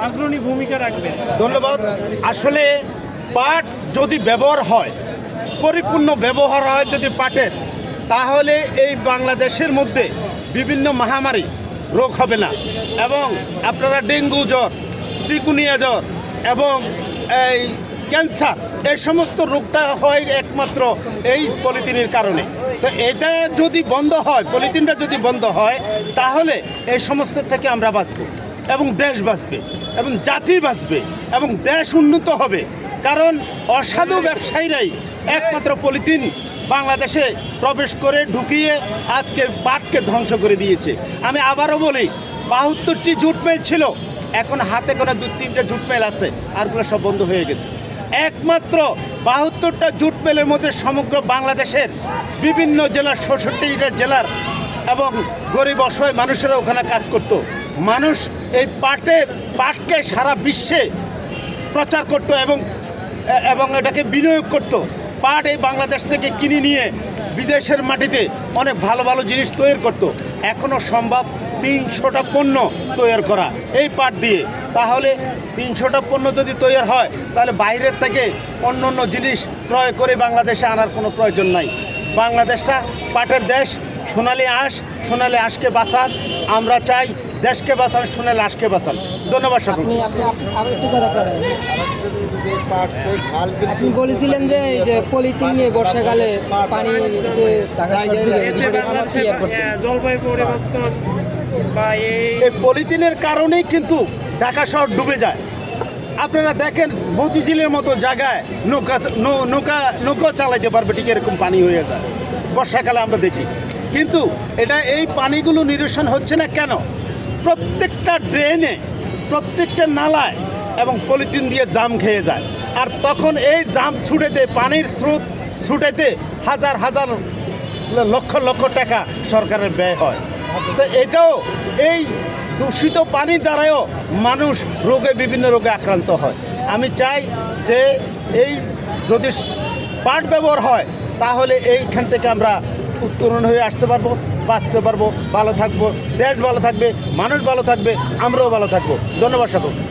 অগ্রণী ভূমিকা রাখবেন? ধন্যবাদ। আসলে পাট যদি ব্যবহার হয়, পরিপূর্ণ ব্যবহার হয় যদি পাটের, তাহলে এই বাংলাদেশের মধ্যে বিভিন্ন মহামারী রোগ হবে না। এবং আপনারা ডেঙ্গু জ্বর, চিকুনিয়া জ্বর এবং এই ক্যান্সার, এই সমস্ত রোগটা হয় একমাত্র এই পলিথিনের কারণে। তো এটা যদি বন্ধ হয়, পলিথিনটা যদি বন্ধ হয়, তাহলে এই সমস্ত থেকে আমরা বাঁচব এবং দেশ বাঁচবে এবং জাতি বাঁচবে এবং দেশ উন্নত হবে। কারণ অসাধু ব্যবসায়ীরাই একমাত্র পলিথিন বাংলাদেশে প্রবেশ করে ঢুকিয়ে আজকে পাটকে ধ্বংস করে দিয়েছে। আমি আবারও বলি, ৭২টি জুট মিল ছিল, এখন হাতে গোনা ২-৩টে জুট মিল আছে, আরগুলো সব বন্ধ হয়ে গেছে। একমাত্র ৭২টা জুট মিলের মধ্যে সমগ্র বাংলাদেশের বিভিন্ন জেলার ৬৬টা জেলার এবং গরিব অসহায় মানুষেরা ওখানে কাজ করত। মানুষ এই পাটকে সারা বিশ্বে প্রচার করত এবং এটাকে বিনিয়োগ করত। পাট এই বাংলাদেশ থেকে কিনে নিয়ে বিদেশের মাটিতে অনেক ভালো ভালো জিনিস তৈরি করত। এখনও সম্ভব ৩০০টা পণ্য তৈরি করা এই পাট দিয়ে। তাহলে ৩০০টা পণ্য যদি তৈরি হয়, তাহলে বাইরের থেকে অন্য অন্য জিনিস ক্রয় করে বাংলাদেশে আনার কোনো প্রয়োজন নাই। বাংলাদেশটা পাটের দেশ, সোনালী আঁশকে বাঁচান। আমরা চাই দেশকে বাঁচান, সোনালী আঁশকে বাঁচান। ধন্যবাদ সকলকে। আপনি বলেছিলেন যে এই যে পলিথিন নিয়ে বর্ষাকালে পানি যে জলবায়ু পরিবর্তন বা এই পলিথিনের কারণেই কিন্তু ঢাকা শহর ডুবে যায়। আপনারা দেখেন মতিঝিলের মতো জায়গায় নৌকা চালাইতে পারবে, ঠিক এরকম পানি হয়ে যায় বর্ষাকালে আমরা দেখি। কিন্তু এই পানিগুলো নিরসন হচ্ছে না কেন? প্রত্যেকটা ড্রেনে, প্রত্যেকটা নালায় এবং পলিথিন দিয়ে জাম খেয়ে যায়। আর তখন এই জাম ছুটেতে, পানির স্রোত ছুটেতে হাজার হাজার লক্ষ লক্ষ টাকা সরকারের ব্যয় হয়। তো এটাও এই দূষিত পানির দ্বারাও মানুষ বিভিন্ন রোগে আক্রান্ত হয়। আমি চাই যে এই যদি পাট ব্যবহার হয়, তাহলে এইখান থেকে আমরা উত্তরণ হয়ে আসতে পারবো, বাঁচতে পারবো, ভালো থাকবো, দেশ ভালো থাকবে, মানুষ ভালো থাকবে, আমরাও ভালো থাকবো। ধন্যবাদ সকলকে।